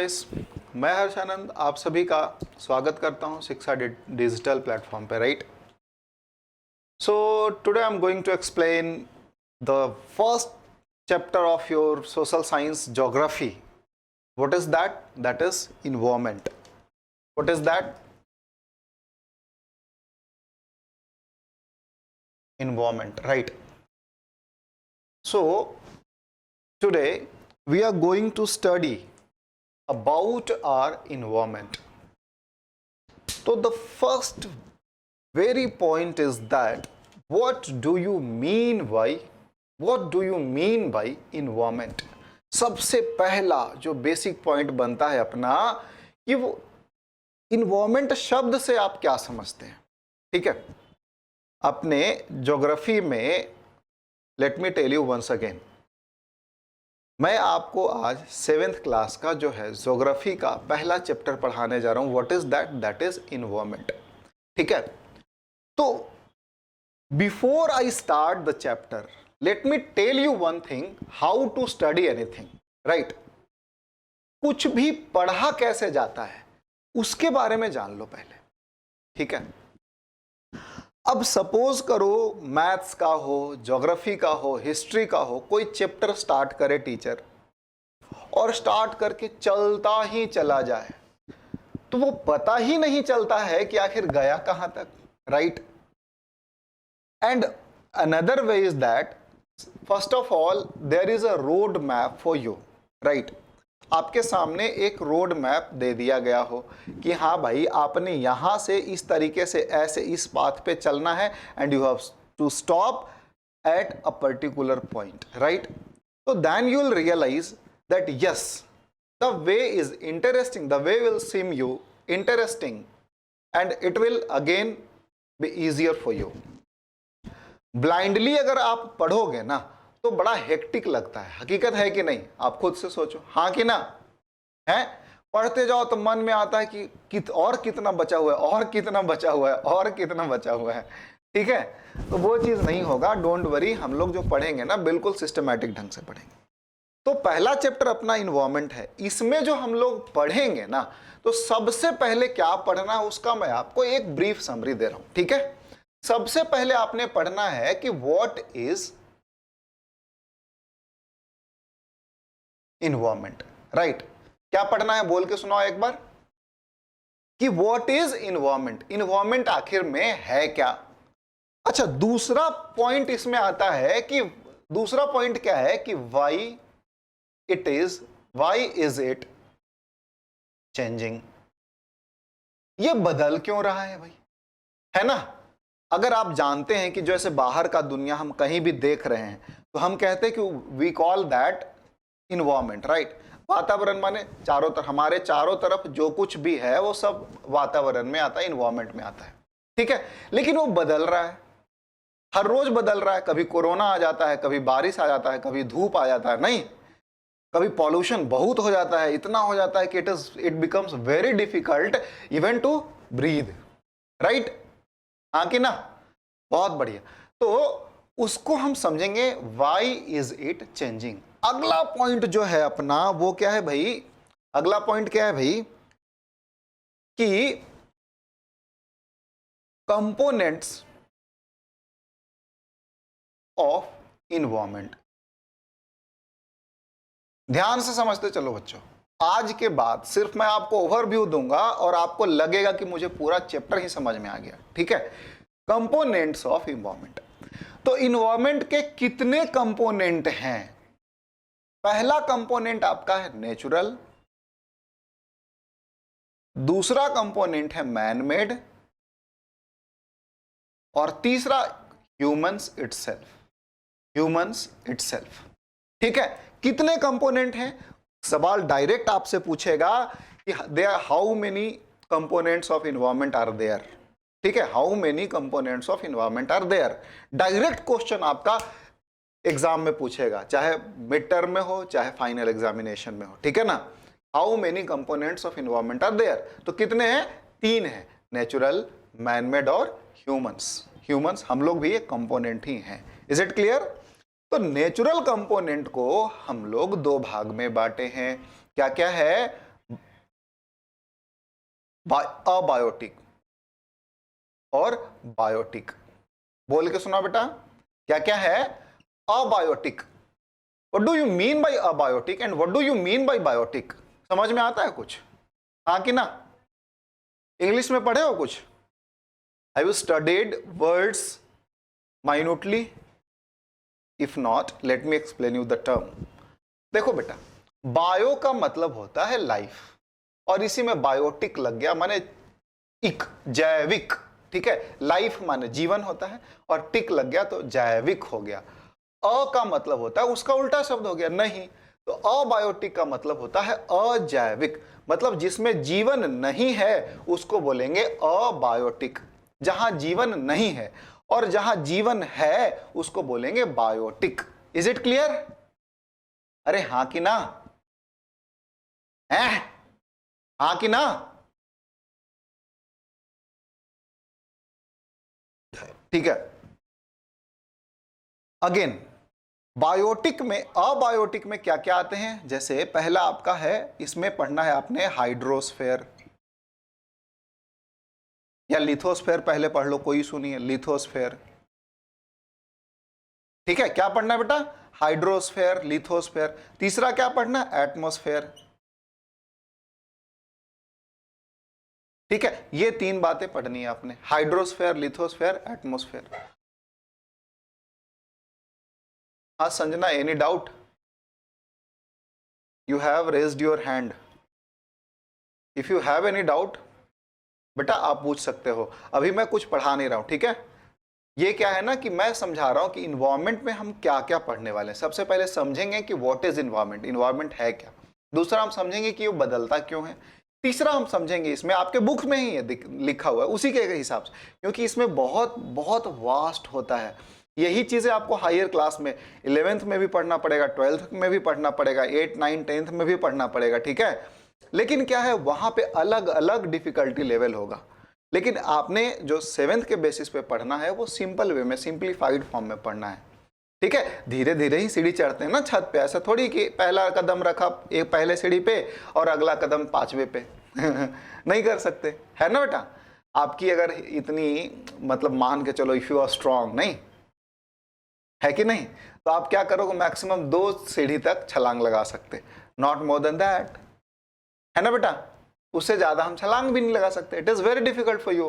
Guys, मैं हर्षानंद आप सभी का स्वागत करता हूं शिक्षा डिजिटल प्लेटफॉर्म पे, right. So today I am going to explain the first chapter of your social science geography. What is that? That is environment. What is that? Environment, right. So today we are going to study about our environment. So the first very point is that what do you mean by environment? सबसे पहला जो basic point बनता है अपना कि वो environment शब्द से आप क्या समझते हैं. ठीक है, अपने ज्योग्राफी में let me tell you once again, मैं आपको आज 7th क्लास का जो है ज्योग्राफी का पहला चैप्टर पढ़ाने जा रहा हूं. What is that? That is environment. ठीक है, तो before I start the chapter let me tell you one thing, how to study anything, right. कुछ भी पढ़ा कैसे जाता है उसके बारे में जान लो पहले. ठीक है, अब सपोज करो मैथ्स का हो, ज्योग्राफी का हो, हिस्ट्री का हो, कोई चैप्टर स्टार्ट करे टीचर और स्टार्ट करके चलता ही चला जाए तो वो पता ही नहीं चलता है कि आखिर गया कहां तक, right. And another way is that first of all there is a road map for you, right. आपके सामने एक रोड मैप दे दिया गया हो कि हाँ भाई आपने यहां से इस तरीके से ऐसे इस पाथ पे चलना है and you have to stop at a particular point, right. तो then you will realise that yes the way is interesting, the way will seem you interesting and it will again be easier for you. Blindly अगर आप पढ़ोगे ना तो बड़ा hectic लगता है. हकीकत है कि नहीं? आप खुद से सोचो, हाँ कि ना है. पढ़ते जाओ तो मन में आता है कि और कितना बचा हुआ है, और कितना बचा हुआ है, और कितना बचा हुआ है. ठीक है, तो वो चीज नहीं होगा. डोंट वरी, हम लोग जो पढ़ेंगे ना बिल्कुल सिस्टमैटिक ढंग से पढ़ेंगे. तो पहला चैप्टर अपना इन्वायरमेंट है. इसमें जो हम लोग पढ़ेंगे ना तो सबसे पहले क्या पढ़ना है उसका मैं आपको एक ब्रीफ समरी दे रहा हूं. ठीक है, सबसे पहले आपने पढ़ना है कि व्हाट इज इन्वायरमेंट, राइट. क्या पढ़ना है बोल के सुनाओ एक बार कि व्हाट इज इन्वायरमेंट. इन्वायरमेंट आखिर में है क्या? अच्छा, दूसरा पॉइंट इसमें आता है कि दूसरा पॉइंट क्या है कि व्हाई इज इट चेंजिंग. ये बदल क्यों रहा है भाई, है ना. अगर आप जानते हैं कि जैसे बाहर का दुनिया हम कहीं भी देख रहे हैं तो हम कहते हैं कि we call that environment, right. वातावरण माने चारों तरफ, हमारे चारों तरफ जो कुछ भी है वो सब वातावरण में आता है, इन्वायरमेंट में आता है. ठीक है, लेकिन वो बदल रहा है, हर रोज बदल रहा है. कभी कोरोना आ जाता है, कभी बारिश आ जाता है, कभी धूप आ जाता है, नहीं, कभी पॉल्यूशन बहुत हो जाता है, इतना हो जाता है कि it becomes very difficult even to breathe, right. हाँ कि ना. बहुत बढ़िया. तो उसको हम समझेंगे व्हाई इज इट चेंजिंग. अगला पॉइंट जो है अपना वो क्या है भाई, अगला पॉइंट क्या है भाई कि कंपोनेंट्स ऑफ इन्वायरमेंट. ध्यान से समझते चलो बच्चों. आज के बाद सिर्फ मैं आपको ओवरव्यू दूंगा और आपको लगेगा कि मुझे पूरा चैप्टर ही समझ में आ गया. ठीक है, कंपोनेंट्स ऑफ इन्वायरमेंट. तो इन्वायरमेंट के कितने कंपोनेंट हैं? पहला कंपोनेंट आपका है नेचुरल, दूसरा कंपोनेंट है मैन मेड और तीसरा ह्यूमंस इटसेल्फ. ठीक है, कितने कंपोनेंट हैं? सवाल डायरेक्ट आपसे पूछेगा कि there how many components of environment are there. ठीक है, how many components of environment are there. Direct question आपका एग्जाम में पूछेगा, चाहे मिड टर्म में हो चाहे फाइनल एग्जामिनेशन में हो. ठीक है ना. How many components of environment are there. तो कितने हैं? 3 हैं, नेचुरल, मैन मेड और ह्यूमंस. हम लोग भी एक कंपोनेंट ही हैं. Is it clear? तो नेचुरल कंपोनेंट को हम लोग 2 भाग में बांटे हैं. क्या क्या है? अबायोटिक और बायोटिक। बोल के सुना बेटा, क्या क्या है? Abiotic. What do you mean by abiotic and what do you mean by biotic? समझ में आता है कुछ? हाँ कि ना? इंग्लिश में पढ़े हो कुछ? Have you studied words minutely? If not, let me explain you the term. देखो बेटा, बायो का मतलब होता है लाइफ, और इसी में बायोटिक लग गया, माने इक, जैविक। ठीक है, लाइफ माने जीवन होता है और टिक लग गया तो जैविक हो गया। अ का मतलब होता है उसका उल्टा शब्द हो गया नहीं, तो अबायोटिक का मतलब होता है अजैविक, मतलब जिसमें जीवन नहीं है उसको बोलेंगे अबायोटिक। जहां जीवन नहीं है और जहां जीवन है उसको बोलेंगे बायोटिक। Is it clear? अरे हां कि ना? है? हां कि ना? ठीक है, अगेन बायोटिक में, अबायोटिक में क्या क्या आते हैं? जैसे पहला आपका है, इसमें पढ़ना है आपने हाइड्रोस्फेयर या लिथोस्फेयर, पहले पढ़ लो, कोई सुनिए, लिथोस्फेयर। ठीक है, क्या पढ़ना है बेटा? Hydrosphere, lithosphere. तीसरा क्या पढ़ना? एटमॉस्फेयर। ठीक है, ये तीन बातें पढ़नी है आपने, हाइड्रोस्फेयर, लिथोस्फेयर, एटमॉस्फेयर। हाँ Sanjana, any doubt? You have raised your hand. If you have any doubt बेटा आप पूछ सकते हो, अभी मैं कुछ पढ़ा नहीं रहा हूं। ठीक है, ये क्या है ना कि मैं समझा रहा हूं कि इन्वायरमेंट में हम क्या क्या पढ़ने वाले हैं। सबसे पहले समझेंगे कि व्हाट इज इन्वायरमेंट, इन्वायरमेंट है क्या। दूसरा हम समझेंगे कि वो बदलता क्यों है। तीसरा हम समझेंगे, इसमें आपके बुक में ही है लिखा हुआ है उसी के हिसाब से, क्योंकि इसमें बहुत बहुत वास्ट होता है। यही चीजें आपको हायर क्लास में 11th में भी पढ़ना पड़ेगा, 12th में भी पढ़ना पड़ेगा, 8, 9, 10th में भी पढ़ना पड़ेगा। ठीक है, लेकिन क्या है वहां पे अलग अलग डिफिकल्टी लेवल होगा, लेकिन आपने जो 7th के बेसिस पे पढ़ना है वो सिंपल वे में, सिंप्लीफाइड फॉर्म में पढ़ना है। ठीक है, धीरे धीरे ही सीढ़ी चढ़ते हैं ना छत पे, ऐसा थोड़ी कि पहला कदम रखा एक पहले सीढ़ी पे और अगला कदम 5वें पे नहीं कर सकते, है ना बेटा? आपकी अगर इतनी मतलब मान के चलो, इफ यू आर स्ट्रांग, नहीं है कि नहीं, तो आप क्या करोगे, मैक्सिमम 2 सीढ़ी तक छलांग लगा सकते, नॉट मोर देन दैट, है ना बेटा? उससे ज्यादा हम छलांग भी नहीं लगा सकते। It is very difficult for you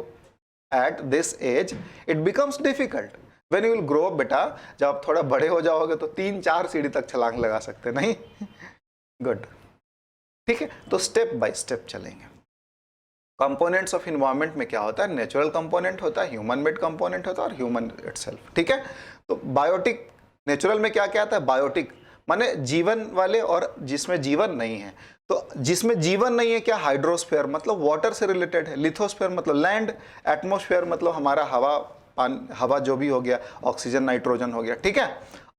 at this age, it becomes difficult when you will grow up. बेटा जब आप थोड़ा बड़े हो जाओगे तो 3-4 सीढ़ी तक छलांग लगा सकते, नहीं? गुड, ठीक है, तो स्टेप बाय स्टेप चलेंगे। कंपोनेंट्स ऑफ इन्वायरमेंट में क्या होता है? नेचुरल कंपोनेंट होता है, ह्यूमन मेड कंपोनेंट होता है और ह्यूमन इटसेल्फ। ठीक है, तो बायोटिक, नेचुरल में क्या क्या आता है? बायोटिक माने जीवन वाले और जिसमें जीवन नहीं है। तो जिसमें जीवन नहीं है क्या? हाइड्रोस्फेयर मतलब वाटर से रिलेटेड है, लिथोस्फेयर मतलब लैंड, एटमॉस्फेयर मतलब हमारा हवा, पानी, हवा जो भी हो गया, ऑक्सीजन, नाइट्रोजन हो गया। ठीक है,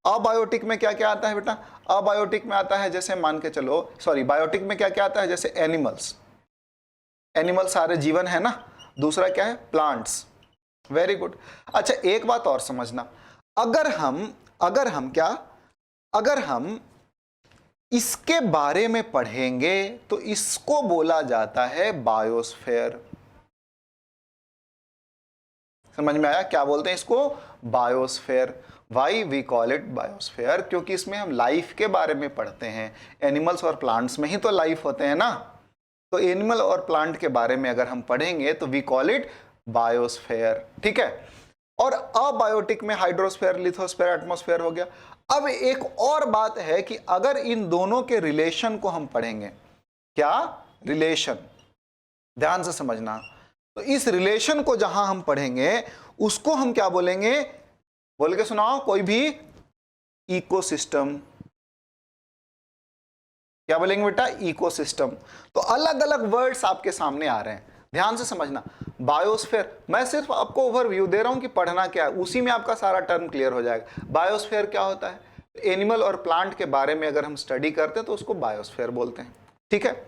अबायोटिक में क्या क्या आता है बेटा? अबायोटिक में आता है जैसे मान के चलो, सॉरी, बायोटिक में क्या क्या आता है? जैसे एनिमल्स, एनिमल सारे जीवन है ना। दूसरा क्या है? Plants, very good. अच्छा एक बात और समझना, अगर हम इसके बारे में पढ़ेंगे तो इसको बोला जाता है बायोस्फेयर। समझ में आया? क्या बोलते हैं इसको? Biosphere. Why we call it biosphere? क्योंकि इसमें हम लाइफ के बारे में पढ़ते हैं। एनिमल्स और प्लांट्स में ही तो लाइफ होते हैं ना, तो एनिमल और प्लांट के बारे में अगर हम पढ़ेंगे तो वी कॉल इट बायोस्फेयर। ठीक है, और अबायोटिक में हाइड्रोस्फेयर, लिथोस्फेयर, एटमॉस्फेयर हो गया। अब एक और बात है कि अगर इन दोनों के रिलेशन को हम पढ़ेंगे, क्या रिलेशन, ध्यान से समझना, तो इस रिलेशन को जहां हम पढ़ेंगे उसको हम क्या बोलेंगे? बोल के सुनाओ कोई भी। इकोसिस्टम। क्या बोलेंगे बेटा? इकोसिस्टम। तो अलग अलग वर्ड्स आपके सामने आ रहे हैं, ध्यान से समझना। बायोस्फेयर, मैं सिर्फ आपको ओवरव्यू दे रहा हूं कि पढ़ना क्या है, उसी में आपका सारा टर्म क्लियर हो जाएगा। बायोस्फेयर क्या होता है? एनिमल और प्लांट के बारे में अगर हम स्टडी करते हैं तो उसको बायोस्फेयर बोलते हैं। ठीक है,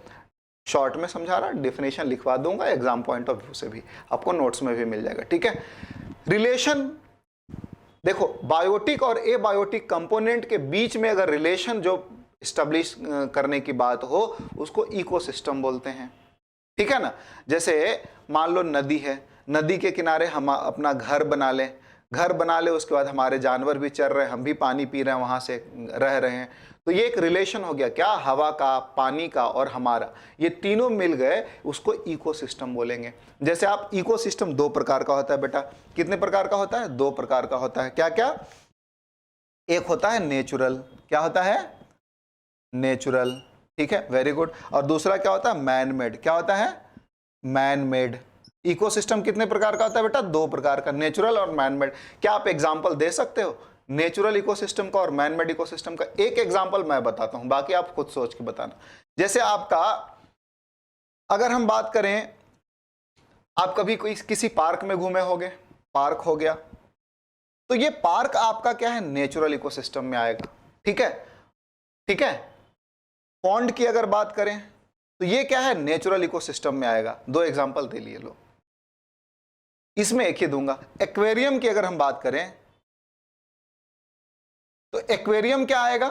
शॉर्ट में समझा रहा, डेफिनेशन लिखवा दूंगा, एग्जाम पॉइंट ऑफ व्यू से भी आपको नोट्स में भी मिल जाएगा। ठीक है, रिलेशन देखो, बायोटिक और एबायोटिक कंपोनेंट के बीच में अगर रिलेशन जो स्टैब्लिश करने की बात हो उसको इकोसिस्टम बोलते हैं। ठीक है ना। जैसे मान लो नदी है, नदी के किनारे हम अपना घर बना लें, घर बना ले, उसके बाद हमारे जानवर भी चर रहे हैं, हम भी पानी पी रहे हैं, वहां से रह रहे हैं, तो ये एक रिलेशन हो गया क्या, हवा का, पानी का और हमारा, ये तीनों मिल गए, उसको इकोसिस्टम बोलेंगे। जैसे आप इकोसिस्टम दो प्रकार का होता है बेटा, कितने प्रकार का होता है, दो प्रकार का होता है, क्या क्या, एक होता है नेचुरल, क्या होता है, नेचुरल, ठीक है, वेरी गुड, और दूसरा क्या होता है, मैन मेड, क्या होता है, मैन मेड। इकोसिस्टम कितने प्रकार का होता है बेटा, दो प्रकार का, नेचुरल और मैन मेड। क्या आप एग्जांपल दे सकते हो नेचुरल इकोसिस्टम का और मैन मेड इकोसिस्टम का? एक एग्जांपल मैं बताता हूं, बाकी आप खुद सोच के बताना। जैसे आपका, अगर हम बात करें, आप कभी कोई किसी पार्क में घूमे होंगे, पार्क हो गया, तो ये पार्क आपका क्या है, नेचुरल इकोसिस्टम में आएगा, ठीक है, ठीक है। पॉन्ड की अगर बात करें तो ये क्या है, नेचुरल इकोसिस्टम में आएगा। दो एग्जांपल दे लिए लो, इसमें एक ही दूंगा। एक्वेरियम की अगर हम बात करें तो एक्वेरियम क्या आएगा,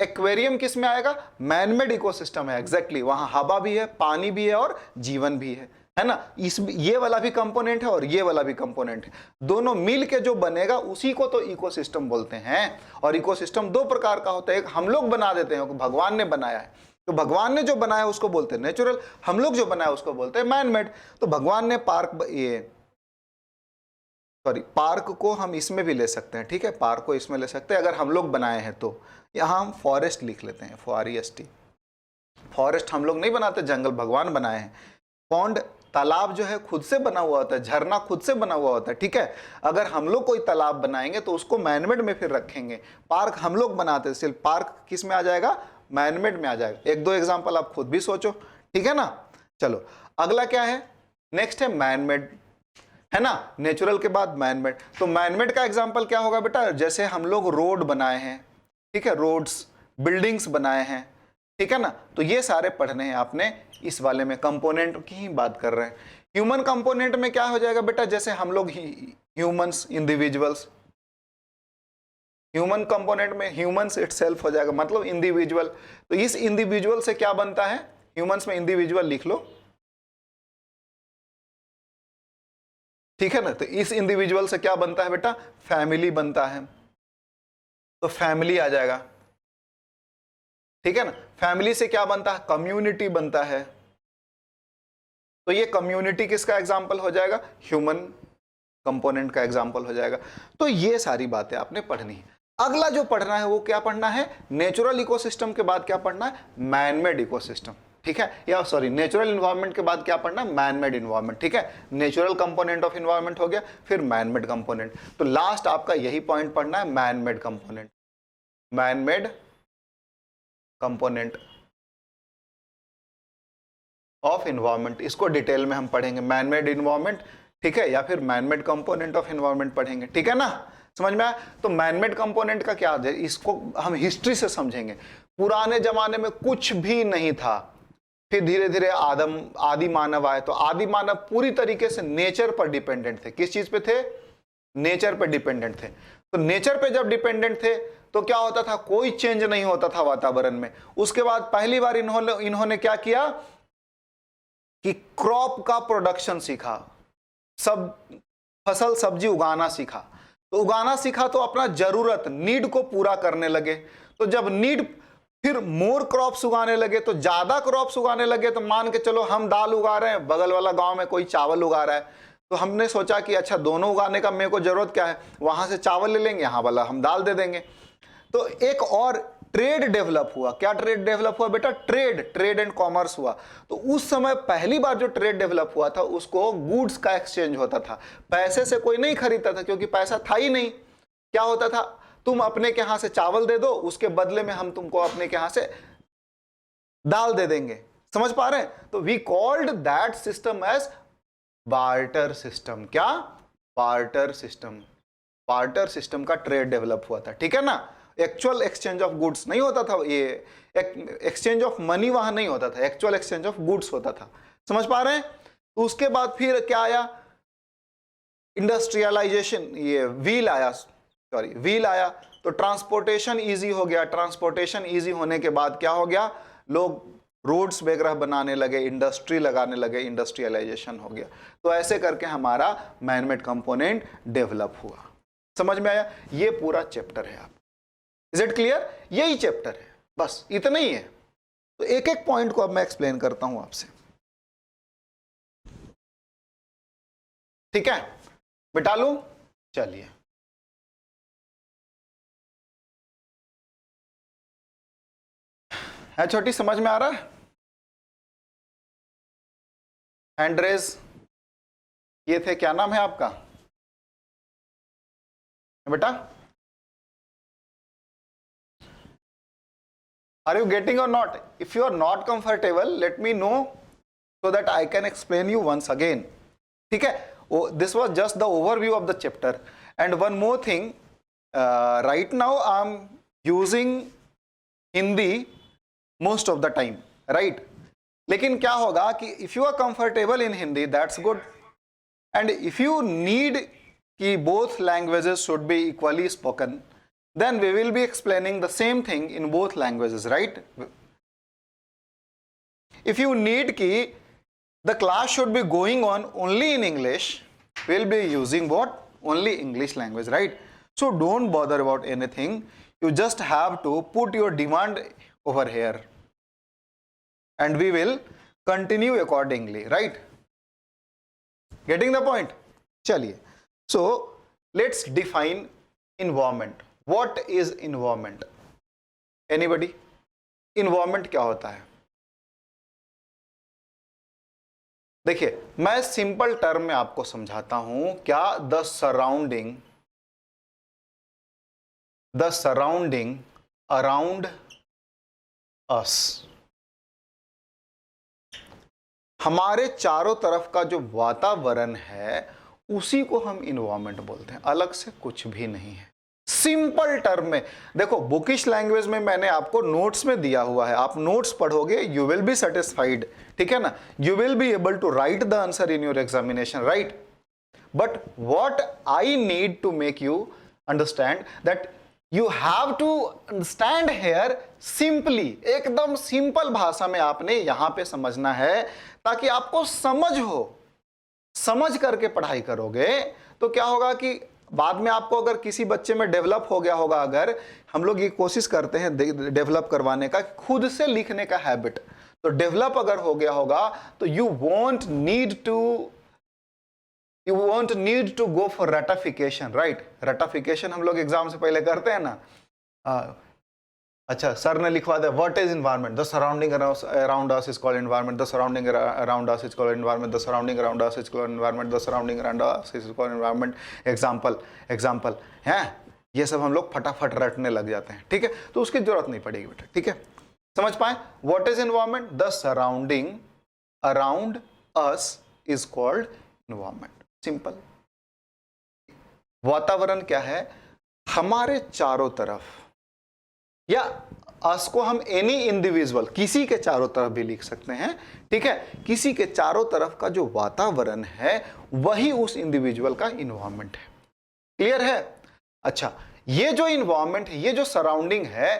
एक्वेरियम किस में आएगा, मैनमेड इकोसिस्टम है, एग्जैक्टली, वहां हवा भी है, पानी भी है और जीवन भी है ना। इस ये वाला भी कंपोनेंट है और ये वाला भी कंपोनेंट है, दोनों मिल के जो बनेगा उसी को तो इकोसिस्टम बोलते हैं। और इकोसिस्टम दो प्रकार का होता है, एक हम लोग बना देते हैं, भगवान ने बनाया है, तो भगवान ने जो बनाया उसको बोलते हैं नेचुरल, हम लोग जो बनाया उसको बोलते हैं मैनमेड। तो भगवान ने पार्क को हम इसमें भी ले सकते हैं, ठीक है, पार्क को इसमें ले सकते हैं अगर हम लोग बनाए हैं तो। यहां हम फॉरेस्ट लिख लेते हैं, फॉरेस्ट, फॉरेस्ट हम लोग नहीं बनाते, जंगल भगवान बनाए हैं। पॉन्ड, तालाब जो है खुद से बना हुआ होता है, झरना खुद से बना हुआ होता है, ठीक है। अगर हम लोग कोई तालाब बनाएंगे तो उसको मैनमेड में फिर रखेंगे। पार्क हम लोग बनाते हैं, सिर्फ पार्क किस में आ जाएगा, मैनमेड में आ जाएगा। एक दो एग्जांपल आप खुद भी सोचो, ठीक है ना। चलो अगला क्या है, नेक्स्ट है मैनमेड, है ना, नेचुरल के बाद मैनमेड। तो मैनमेड का एग्जांपल क्या होगा बेटा, जैसे हम लोग रोड बनाए हैं, ठीक है, रोड्स, बिल्डिंग्स बनाए हैं, ठीक है ना। तो ये सारे पढ़ने हैं आपने इस वाले में, कंपोनेंट की ही बात कर रहे हैं। ह्यूमन कंपोनेंट में क्या हो जाएगा बेटा, जैसे हम लोग ह्यूमंस, इंडिविजुअल्स, ह्यूमन कंपोनेंट में ह्यूमंस इटसेल्फ हो जाएगा, मतलब इंडिविजुअल। तो इस इंडिविजुअल से क्या बनता है, ह्यूमंस में इंडिविजुअल लिख लो, ठीक है ना। तो इस इंडिविजुअल से क्या बनता है बेटा, फैमिली बनता है, तो फैमिली आ जाएगा, ठीक है ना। फैमिली से क्या बनता है, कम्युनिटी बनता है, तो ये कम्युनिटी किसका एग्जाम्पल हो जाएगा, ह्यूमन कंपोनेंट का एग्जाम्पल हो जाएगा। तो ये सारी बातें आपने पढ़नी है। अगला जो पढ़ना है वो क्या पढ़ना है, नेचुरल इकोसिस्टम के बाद क्या पढ़ना है, मैनमेड इकोसिस्टम, ठीक है, या सॉरी नेचुरल इन्वायरमेंट के बाद क्या पढ़ना, मैनमेड इन्वायरमेंट, ठीक है। नेचुरल कंपोनेंट ऑफ इन्वायरमेंट हो गया, फिर मैनमेड कंपोनेंट। तो लास्ट आपका यही पॉइंट पढ़ना है, manmade component, manmade component of environment, इसको डिटेल में हम पढ़ेंगे, मैनमेड इन्वायरमेंट, ठीक है, या फिर मैनमेड कंपोनेंट ऑफ इन्वायरमेंट पढ़ेंगे, ठीक है ना, समझ में आया। तो मैनमेड कंपोनेंट का क्या है, इसको हम हिस्ट्री से समझेंगे। पुराने जमाने में कुछ भी नहीं था, फिर धीरे धीरे आदि मानव आए, तो आदि मानव पूरी तरीके से नेचर पर डिपेंडेंट थे। किस चीज पे थे, नेचर पे डिपेंडेंट थे। तो नेचर पे जब डिपेंडेंट थे तो क्या होता था, कोई चेंज नहीं होता था वातावरण में। उसके बाद पहली बार इन्होंने क्या किया कि क्रॉप का प्रोडक्शन सीखा, सब फसल सब्जी उगाना सीखा। तो उगाना सीखा तो अपना जरूरत, नीड को पूरा करने लगे। तो जब नीड, फिर मोर क्रॉप्स उगाने लगे, तो ज्यादा क्रॉप्स उगाने लगे। तो मान के चलो हम दाल उगा रहे हैं, बगल वाला गांव में कोई चावल उगा रहा है, तो हमने सोचा कि अच्छा दोनों उगाने का मेरे को जरूरत क्या है, वहां से चावल ले लेंगे, यहाँ वाला हम दाल दे देंगे। तो एक और ट्रेड डेवलप हुआ। क्या ट्रेड डेवलप हुआ बेटा, ट्रेड एंड कॉमर्स हुआ। तो उस समय पहली बार जो ट्रेड डेवलप हुआ था उसको गुड्स का एक्सचेंज होता था, पैसे से कोई नहीं खरीदता था क्योंकि पैसा था ही नहीं। क्या होता था, तुम अपने के यहां से चावल दे दो, उसके बदले में हम तुमको अपने के यहां से दाल दे देंगे। समझ पा रहे हैं। तो we called that system as barter system. क्या, बार्टर सिस्टम। बार्टर सिस्टम का ट्रेड डेवलप हुआ था, ठीक है ना। एक्चुअल एक्सचेंज ऑफ गुड्स नहीं होता था, ये एक्सचेंज ऑफ मनी वहां नहीं होता था, एक्चुअल एक्सचेंज ऑफ गुड्स होता था। समझ पा रहे हैं। तो उसके बाद फिर क्या आया, इंडस्ट्रियलाइजेशन, ये व्हील आया, व्हील आया, तो ट्रांसपोर्टेशन इजी हो गया। ट्रांसपोर्टेशन इजी होने के बाद क्या हो गया, लोग रोड्स वगैरह बनाने लगे, इंडस्ट्री लगाने लगे, इंडस्ट्रियलाइजेशन हो गया। तो ऐसे करके हमारा मैनमेड कंपोनेंट डेवलप हुआ। समझ में आया? ये पूरा चैप्टर है। आप इज इट क्लियर? यही चैप्टर है, बस इतना ही है। तो एक एक पॉइंट को अब मैं एक्सप्लेन करता हूं आपसे, ठीक है? बिटा लूं? चलिए, है छोटी, समझ में आ रहा है? हैंड रेज, ये थे, क्या नाम है आपका बेटा? Are you getting or not? If you are not comfortable, let me know so that I can explain you once again. ठीक है? This was just the overview of the chapter. And one more thing, right now I'm using Hindi most of the time, right? लेकिन क्या होगा कि if you are comfortable in Hindi, that's good. And if you need कि both languages should be equally spoken, then we will be explaining the same thing in both languages, right? If you need ki the class should be going on only in English, we will be using what? Only English language, right? So don't bother about anything. You just have to put your demand over here and we will continue accordingly, right? Getting the point? Chaliye. So let's define environment. What is environment? Anybody? Environment क्या होता है? देखिए, मैं simple term में आपको समझाता हूं। क्या? द सराउंडिंग अराउंड अस, हमारे चारों तरफ का जो वातावरण है उसी को हम इन्वायरमेंट बोलते हैं, अलग से कुछ भी नहीं है। सिंपल टर्म में देखो, बुकिश लैंग्वेज में मैंने आपको नोट्स में दिया हुआ है, आप नोट्स पढ़ोगे, यू विल बी सेटिस्फाइड, ठीक है ना? You will be able to write the answer in your examination, right? But what I need to make you understand that you have to understand here simply, एकदम simple भाषा में आपने यहां पे समझना है ताकि आपको समझ हो। समझ करके पढ़ाई करोगे तो क्या होगा कि बाद में आपको अगर किसी बच्चे में डेवलप हो गया होगा, अगर हम लोग ये कोशिश करते हैं डेवलप करवाने का, खुद से लिखने का हैबिट, तो डेवलप अगर हो गया होगा तो you won't need to go for रटिफिकेशन, राइट? रटिफिकेशन हम लोग एग्जाम से पहले करते हैं ना। अच्छा, सर ने लिखवा दिया what is environment, the surrounding around us is called environment, the surrounding around us is called environment, the surrounding around us is called environment, the surrounding around us is called environment. Example हैं, ये सब हम लोग फटाफट रटने लग जाते हैं, ठीक है? तो उसकी जरूरत नहीं पड़ेगी बेटा, ठीक है? समझ पाए? What is environment? The surrounding around us is called environment. Simple. वातावरण क्या है? हमारे चारों तरफ, या अस को हम एनी इंडिविजुअल, किसी के चारों तरफ भी लिख सकते हैं, ठीक है? किसी के चारों तरफ का जो वातावरण है वही उस इंडिविजुअल का इन्वायरमेंट है। क्लियर है? अच्छा, ये जो इन्वायरमेंट है, ये जो सराउंडिंग है,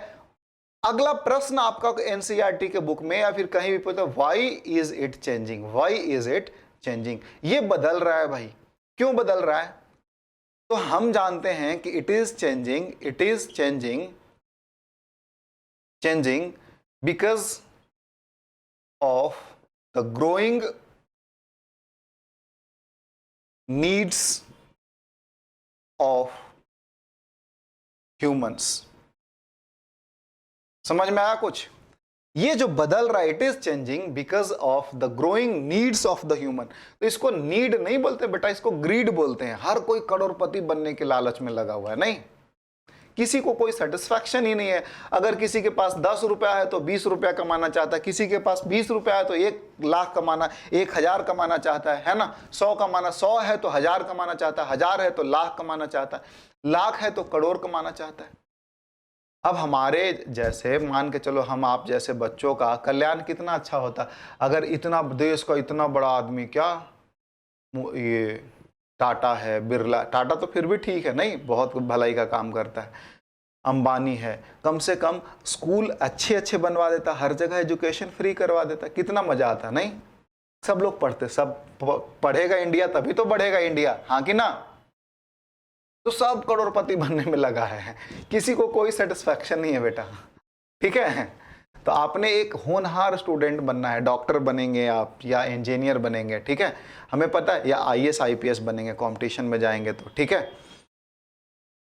अगला प्रश्न आपका एनसीईआरटी के बुक में या फिर कहीं भी पूछता है, why is it changing? Why is it changing? ये बदल रहा है भाई, क्यों बदल रहा है? तो हम जानते हैं कि it is changing because of the growing needs of humans। समझ में आया कुछ? ये जो बदल रहा है, it is changing because of the growing needs of the human. तो इसको नीड नहीं बोलते बेटा, इसको ग्रीड बोलते हैं। हर कोई करोड़पति बनने के लालच में लगा हुआ है, नहीं, किसी को कोई सेटिस्फैक्शन ही नहीं है। अगर किसी के पास 10 रुपया है तो 20 रुपया कमाना चाहता है, किसी के पास 20 रुपया है तो 1 लाख कमाना, 1000 कमाना चाहता है ना? 100 कमाना, 100 है तो 1000 कमाना चाहता है, 1000 है तो लाख कमाना चाहता है, लाख है तो करोड़ कमाना चाहता है। अब हमारे जैसे, मान के चलो हम आप जैसे बच्चों का कल्याण कितना अच्छा होता अगर इतना देश का इतना बड़ा आदमी, क्या ये टाटा है, बिरला, टाटा तो फिर भी ठीक है, नहीं, बहुत भलाई का काम करता है, अंबानी है, कम से कम स्कूल अच्छे अच्छे बनवा देता, हर जगह एजुकेशन फ्री करवा देता, कितना मजा आता। नहीं, सब लोग पढ़ते, सब पढ़ेगा इंडिया तभी तो बढ़ेगा इंडिया, हाँ कि ना। तो सब करोड़पति बनने में लगा है, किसी को कोई सेटिस्फैक्शन नहीं है बेटा, ठीक है। तो आपने एक होनहार स्टूडेंट बनना है, डॉक्टर बनेंगे आप या इंजीनियर बनेंगे, ठीक है, हमें पता है, या आईएएस आईपीएस बनेंगे, कंपटीशन में जाएंगे तो, ठीक है।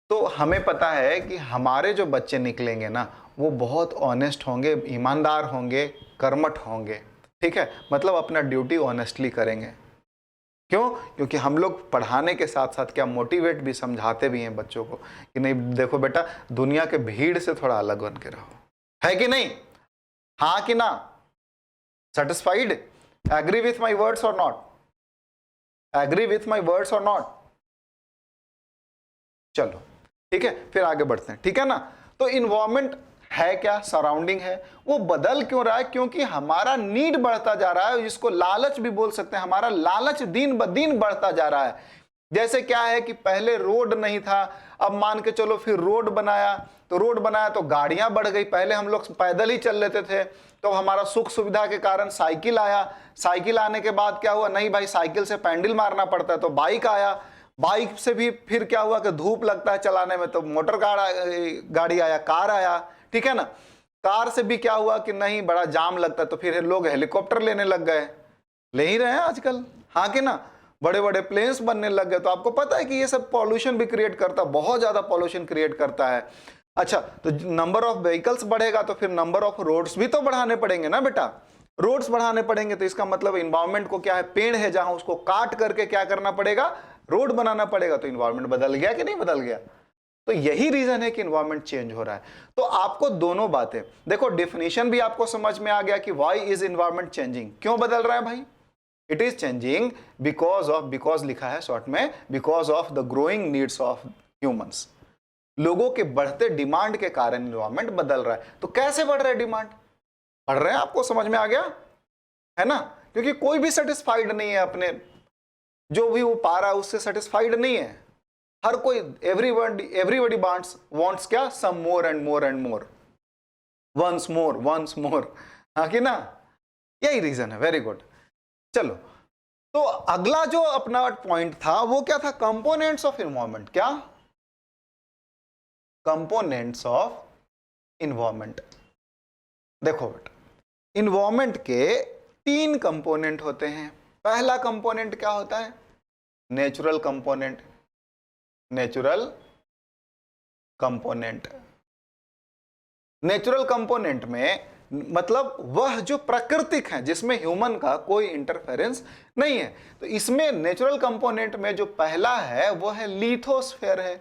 तो हमें पता है कि हमारे जो बच्चे निकलेंगे ना वो बहुत ऑनेस्ट होंगे, ईमानदार होंगे, कर्मठ होंगे, ठीक है, मतलब अपना ड्यूटी ऑनेस्टली करेंगे। क्यों? क्योंकि हम लोग पढ़ाने के साथ साथ क्या मोटिवेट भी, समझाते भी हैं बच्चों को कि नहीं देखो बेटा, दुनिया के भीड़ से थोड़ा अलग बन के रहो, है कि नहीं, हाँ कि ना। Satisfied? Agree with my words or not? Agree with my words or not? चलो ठीक है, फिर आगे बढ़ते हैं, ठीक है ना। तो इन्वायरमेंट है क्या, सराउंडिंग है, वो बदल क्यों रहा है? क्योंकि हमारा नीड बढ़ता जा रहा है, जिसको लालच भी बोल सकते हैं, हमारा लालच दिन ब दिन बढ़ता जा रहा है। जैसे क्या है कि पहले रोड नहीं था, अब मान के चलो फिर रोड बनाया, तो रोड बनाया तो गाड़ियां बढ़ गई, पहले हम लोग पैदल ही चल लेते थे, तो हमारा सुख सुविधा के कारण साइकिल आया, साइकिल आने के बाद क्या हुआ, नहीं भाई साइकिल से पैंडल मारना पड़ता है, तो बाइक आया, बाइक से भी फिर क्या हुआ कि धूप लगता है चलाने में, तो मोटर गाड़ी आया, कार आया, ठीक है ना। कार से भी क्या हुआ कि नहीं बड़ा जाम लगता है, तो फिर लोग हेलीकॉप्टर लेने लग गए, ले ही रहे हैं आजकल, हाँ कि ना, बड़े बड़े प्लेन्स बनने लग गए। तो आपको पता है कि ये सब पॉल्यूशन भी क्रिएट करता है, बहुत ज्यादा पॉल्यूशन क्रिएट करता है। अच्छा, तो नंबर ऑफ व्हीकल्स बढ़ेगा तो फिर नंबर ऑफ रोड्स भी तो बढ़ाने पड़ेंगे ना बेटा, रोड्स बढ़ाने पड़ेंगे, तो इसका मतलब इन्वायरमेंट को क्या है, पेड़ है जहां उसको काट करके क्या करना पड़ेगा, रोड बनाना पड़ेगा। तो इन्वायरमेंट बदल गया कि नहीं बदल गया? तो यही रीजन है कि इन्वायरमेंट चेंज हो रहा है। तो आपको दोनों बातें देखो, डेफिनेशन भी आपको समझ में आ गया कि व्हाई इज इन्वायरमेंट चेंजिंग, क्यों बदल रहा है भाई। It is changing because of, because लिखा है शॉर्ट में, because of the growing needs of humans, लोगों के बढ़ते डिमांड के कारण इन्वायरमेंट बदल रहा है। तो कैसे बढ़ रहा है डिमांड, बढ़ रहे हैं, आपको समझ में आ गया है ना। क्योंकि कोई भी सेटिस्फाइड नहीं है, अपने जो भी वो पा रहा है उससे सेटिस्फाइड नहीं है, हर कोई, एवरीबॉडी वांट्स क्या, some more and more and more, once more, हाँ कि ना, यही रीजन है। Very good. चलो, तो अगला जो अपना पॉइंट था वो क्या था, कंपोनेंट्स ऑफ इन्वायरमेंट। क्या कंपोनेंट्स ऑफ इन्वायरमेंट? देखो बेटा, इन्वायरमेंट के 3 कंपोनेंट होते हैं। पहला कंपोनेंट क्या होता है, natural component. Natural component, natural component में मतलब वह जो प्राकृतिक है, जिसमें ह्यूमन का कोई इंटरफेरेंस नहीं है। तो इसमें नेचुरल कंपोनेंट में जो पहला है वो है लिथोस्फेयर है,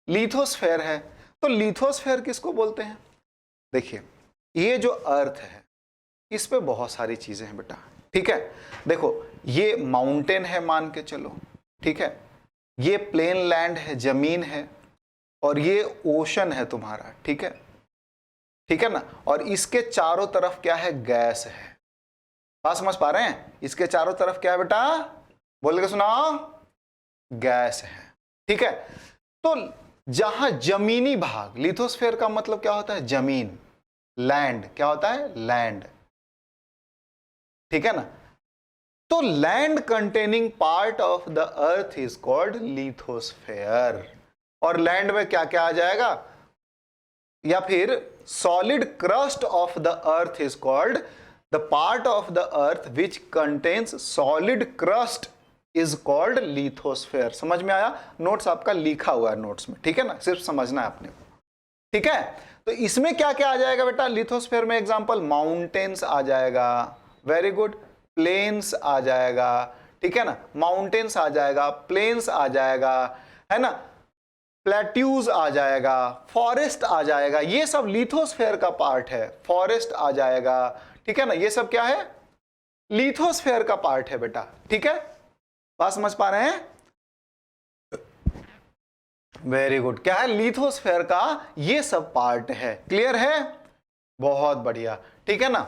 लिथोस्फेयर है। तो लिथोस्फेयर किसको बोलते हैं? देखिए, ये जो अर्थ है इस पे बहुत सारी चीजें हैं बेटा, ठीक है। देखो, ये माउंटेन है मान के चलो, ठीक है, ये प्लेन लैंड है, जमीन है, और ये ओशन है तुम्हारा, ठीक है, ठीक है ना। और इसके चारों तरफ क्या है, गैस है। बात समझ पा रहे हैं? इसके चारों तरफ क्या है बेटा, बोल के सुनाओ, गैस है, ठीक है। तो जहां जमीनी भाग, लिथोस्फेयर का मतलब क्या होता है, जमीन, लैंड, क्या होता है, लैंड, ठीक है ना। तो land containing part of the earth is called lithosphere. और लैंड में क्या क्या आ जाएगा, या फिर solid crust of the earth is called, the part of the earth which contains solid crust is called lithosphere. समझ में आया? नोट्स आपका लिखा हुआ है नोट्स में, ठीक है ना, सिर्फ समझना है आपने, ठीक है। तो इसमें क्या क्या आ जाएगा बेटा, लिथोस्फेयर में एग्जांपल माउंटेन्स आ जाएगा, वेरी गुड, प्लेन्स आ जाएगा, ठीक है ना, माउंटेन्स आ जाएगा, प्लेन्स आ जाएगा, है ना, प्लेट्यूज आ जाएगा, फॉरेस्ट आ जाएगा, ये सब लिथोस्फेयर का पार्ट है। फॉरेस्ट आ जाएगा, ठीक है ना, ये सब क्या है, लिथोस्फेयर का पार्ट है बेटा, ठीक है। बात समझ पा रहे हैं? Very good. क्या है, लिथोस्फेयर का ये सब पार्ट है। क्लियर है? बहुत बढ़िया, ठीक है ना।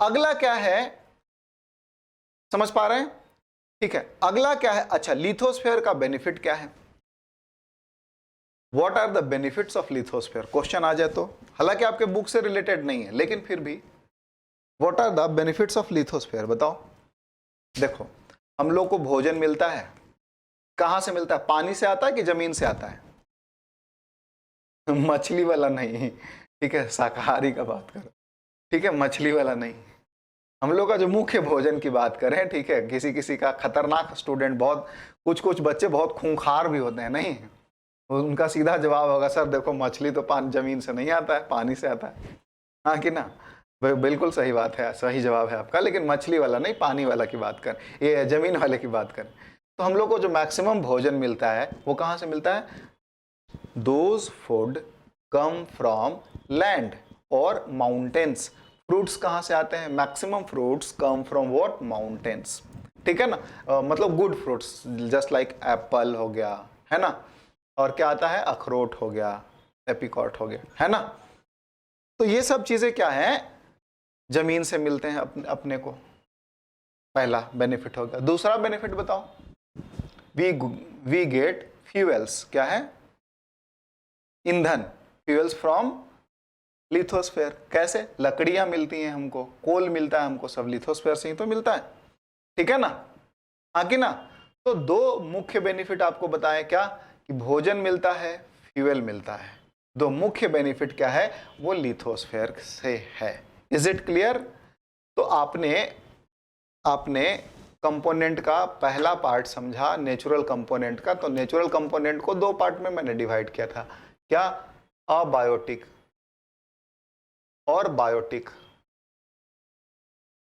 अगला क्या है, समझ पा रहे हैं? ठीक है, अगला क्या है, अच्छा, लिथोस्फेयर का बेनिफिट क्या है? What are the benefits of lithosphere, question आ जाए तो, हालांकि आपके बुक से रिलेटेड नहीं है लेकिन फिर भी what are the benefits of lithosphere बताओ। देखो, हम लोग को भोजन मिलता है, कहां से मिलता है? पानी से आता है कि जमीन से आता है? मछली वाला नहीं, ठीक है, शाकाहारी का बात करो, ठीक है, मछली वाला नहीं। हम लोग का जो मुख्य भोजन की बात करें, ठीक है, किसी किसी का खतरनाक स्टूडेंट, बहुत कुछ बच्चे बहुत खूंखार भी होते हैं, नहीं, उनका सीधा जवाब होगा सर देखो मछली तो पानी जमीन से नहीं आता है, पानी से आता है। हाँ कि ना? बिल्कुल सही बात है, सही जवाब है आपका, लेकिन मछली वाला नहीं, पानी वाला की बात करें, ये जमीन वाले की बात करें। तो हम लोग को जो मैक्सिमम भोजन मिलता है वो कहाँ से मिलता है? Those food come from land और माउंटेन्स। फ्रूट्स कहाँ से आते हैं? Maximum fruits come from what? Mountains, ठीक है ना, मतलब good fruits, just like Apple हो गया, है ना, और क्या आता है? अखरोट हो गया, एपिकॉट हो गया, है ना। तो ये सब चीजें क्या है? जमीन से मिलते हैं अपने को, पहला बेनिफिट हो गया। दूसरा बेनिफिट बताओ, वी गेट फ्यूएल्स, क्या है? ईंधन, फ्यूएल्स फ्रॉम लिथोस्फीयर। कैसे? लकड़ियां मिलती हैं हमको, कोल मिलता है हमको, सब लिथोस्फीयर से ही तो मिलता है, ठीक है ना, हाँ कि ना। तो दो मुख्य बेनिफिट आपको बताएं, क्या कि भोजन मिलता है, फ्यूएल मिलता है। दो मुख्य बेनिफिट क्या है? वो लिथोस्फीयर से है। Is it clear? तो आपने कंपोनेंट का पहला पार्ट समझा, नेचुरल कंपोनेंट का। तो नेचुरल कंपोनेंट को दो पार्ट में मैंने डिवाइड किया था, क्या? अबायोटिक और बायोटिक,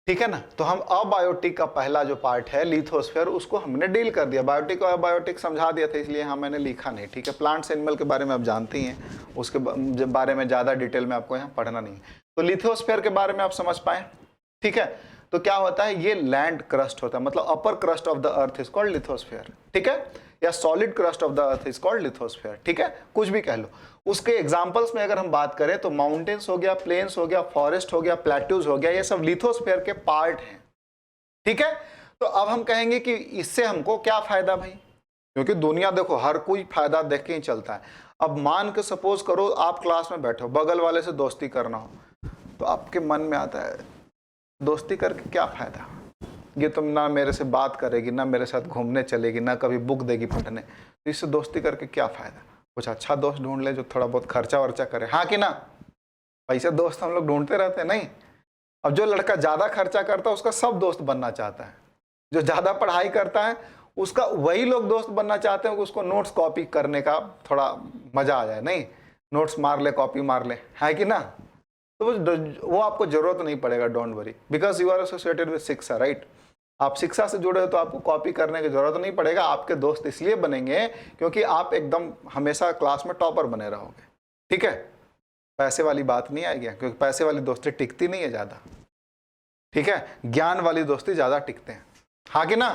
ठीक है ना। तो हम अबायोटिक का पहला जो पार्ट है लिथोस्फीयर, उसको हमने डील कर दिया, बायोटिक और अबायोटिक समझा दिया था, इसलिए हाँ मैंने लिखा नहीं, ठीक है। प्लांट्स एनिमल के बारे में आप जानते ही हैं, उसके बारे में ज़्यादा डिटेल में आपको यहाँ पढ़ना नहीं है। तो लिथोस्फीयर के बारे में आप समझ पाए, ठीक है। तो क्या होता है? ये लैंड क्रस्ट होता है, मतलब upper crust of the earth is called lithosphere, ठीक है, या solid crust of the earth is called lithosphere, ठीक है, कुछ भी कह लो। उसके एग्जांपल्स में अगर हम बात करें तो माउंटेन्स हो गया, प्लेन्स हो गया, फॉरेस्ट हो गया, प्लेट्यूज हो गया, ये सब लिथोस्फीयर के पार्ट हैं, ठीक है। तो अब हम कहेंगे कि इससे हमको क्या फायदा भाई, क्योंकि दुनिया देखो हर कोई फायदा देख के ही चलता है। अब मान के सपोज करो आप क्लास में बैठो, बगल वाले से दोस्ती करना हो, तो आपके मन में आता है दोस्ती करके क्या फायदा, ये तुम ना मेरे से बात करेगी, ना मेरे साथ घूमने चलेगी, ना कभी बुक देगी पढ़ने, तो इससे दोस्ती करके क्या फायदा। कुछ अच्छा दोस्त ढूंढ ले जो थोड़ा बहुत खर्चा वर्चा करे, हाँ कि ना। पैसे दोस्त हम लोग ढूंढते रहते हैं, नहीं। अब जो लड़का ज्यादा खर्चा करता है उसका सब दोस्त बनना चाहता है, जो ज्यादा पढ़ाई करता है उसका वही लोग दोस्त बनना चाहते हैं कि उसको नोट्स कॉपी करने का थोड़ा मजा आ जाए, नहीं, नोट्स मार ले, कॉपी मार ले, है कि ना। तो वो आपको जरूरत नहीं पड़ेगा, don't worry, because you are associated with Shiksha, right. आप शिक्षा से जुड़े हो तो आपको कॉपी करने की जरूरत नहीं पड़ेगा। आपके दोस्त इसलिए बनेंगे क्योंकि आप एकदम हमेशा क्लास में टॉपर बने रहोगे, ठीक है। पैसे वाली बात नहीं आएगी, क्योंकि पैसे वाली दोस्ती टिकती नहीं है ज्यादा, ठीक है, ज्ञान वाली दोस्ती ज्यादा टिकते हैं, हाँ कि ना।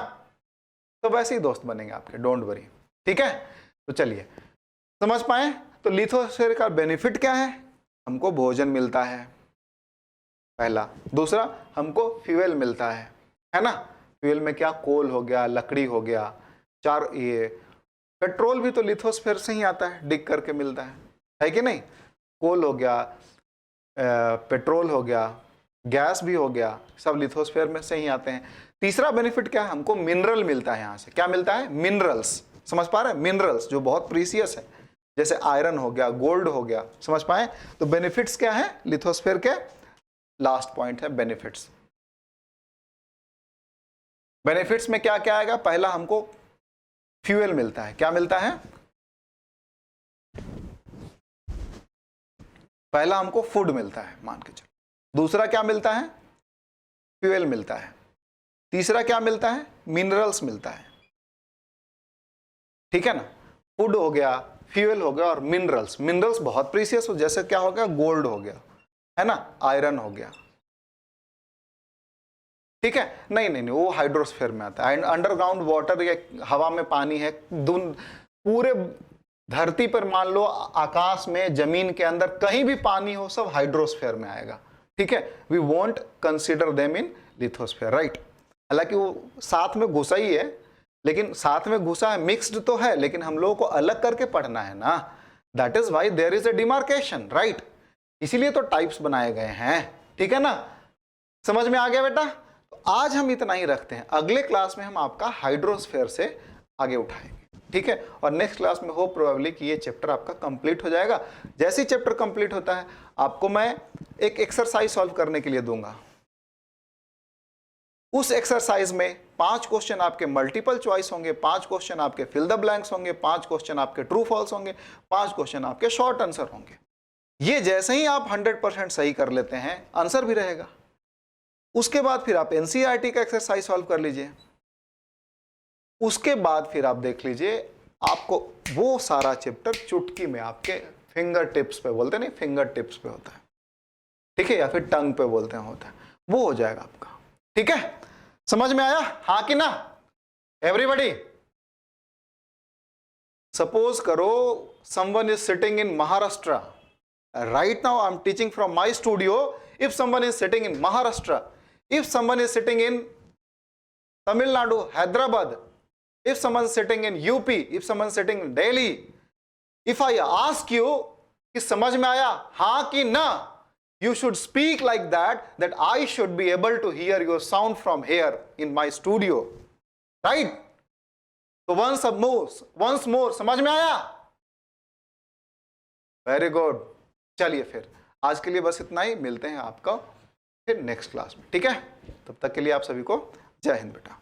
तो वैसे ही दोस्त बनेंगे आपके, डोंट वरी, ठीक है। तो चलिए समझ पाए। तो लिथोस्फीयर का बेनिफिट क्या है? हमको भोजन मिलता है, पहला। दूसरा, हमको फ्यूल मिलता है ना। फ्यूल में क्या? कोल हो गया, लकड़ी हो गया, चार ये पेट्रोल भी तो लिथोस्फीयर से ही आता है, डिग करके मिलता है कि नहीं। कोल हो गया, पेट्रोल हो गया, गैस भी हो गया, सब लिथोस्फीयर में से ही आते हैं। तीसरा बेनिफिट क्या है? हमको मिनरल मिलता है। यहाँ से क्या मिलता है? मिनरल्स, समझ पा रहे हैं? मिनरल्स जो बहुत प्रीसियस है, जैसे आयरन हो गया, गोल्ड हो गया, समझ पाए। तो बेनिफिट्स क्या है लिथोस्फीयर के? लास्ट पॉइंट है बेनिफिट्स। बेनिफिट्स में क्या क्या आएगा? पहला, हमको फ्यूल मिलता है। क्या मिलता है? पहला हमको फूड मिलता है, मान के चलो। दूसरा क्या मिलता है? फ्यूल मिलता है। तीसरा क्या मिलता है? मिनरल्स मिलता है, ठीक है ना। फूड हो गया, फ्यूल हो गया और मिनरल्स। मिनरल्स बहुत प्रीसियस हो, जैसे क्या हो गया? गोल्ड हो गया, है ना, आयरन हो गया, ठीक है। नहीं, वो हाइड्रोस्फीयर में आता है। अंडरग्राउंड वाटर या हवा में पानी है, पूरे धरती पर मान लो आकाश में, जमीन के अंदर कहीं भी पानी हो, सब हाइड्रोस्फीयर में आएगा, ठीक है। We won't consider them in lithosphere, right. हालांकि वो साथ में घुसा ही है, लेकिन साथ में घुसा है, मिक्स्ड तो है, लेकिन हम लोगों को अलग करके पढ़ना है ना। That is why there is a demarcation, right. इसीलिए तो टाइप्स बनाए गए हैं, ठीक है ना। समझ में आ गया बेटा। तो आज हम इतना ही रखते हैं, अगले क्लास में हम आपका हाइड्रोस्फीयर से आगे उठाएंगे, ठीक है। और नेक्स्ट क्लास में हो प्रोबेबली कि ये चैप्टर आपका कंप्लीट हो जाएगा। जैसे ही चैप्टर कंप्लीट होता है आपको मैं एक एक्सरसाइज सॉल्व करने के लिए दूंगा। उस एक्सरसाइज में 5 क्वेश्चन आपके मल्टीपल चॉइस होंगे, 5 क्वेश्चन आपके फिल द ब्लैंक्स होंगे, 5 क्वेश्चन आपके ट्रू फॉल्स होंगे, 5 क्वेश्चन आपके शॉर्ट आंसर होंगे। ये जैसे ही आप 100% सही कर लेते हैं आंसर भी रहेगा। उसके बाद फिर आप एनसीईआरटी का एक्सरसाइज सॉल्व कर लीजिए। उसके बाद फिर आप देख लीजिए आपको वो सारा चैप्टर चुटकी में आपके फिंगर टिप्स पे, बोलते नहीं फिंगर टिप्स पे होता है, ठीक है, या फिर टंग पे बोलते हैं होता है, वो हो जाएगा आपका, ठीक है। समझ में आया, हाँ कि ना एवरीबॉडी। सपोज करो someone is sitting in Maharashtra, right now I am teaching from my studio. If someone is sitting in Maharashtra, if someone is sitting in Tamil Nadu Hyderabad, if someone is sitting in UP, if someone is sitting in Delhi, if I ask you कि समझ में आया हाँ कि ना, you should speak like that I should be able to hear your sound from here in my studio, right? So once more समझ में आया? Very good। चलिए फिर आज के लिए बस इतना ही, मिलते हैं आपका फिर नेक्स्ट क्लास में, ठीक है। तब तक के लिए आप सभी को जय हिंद बेटा।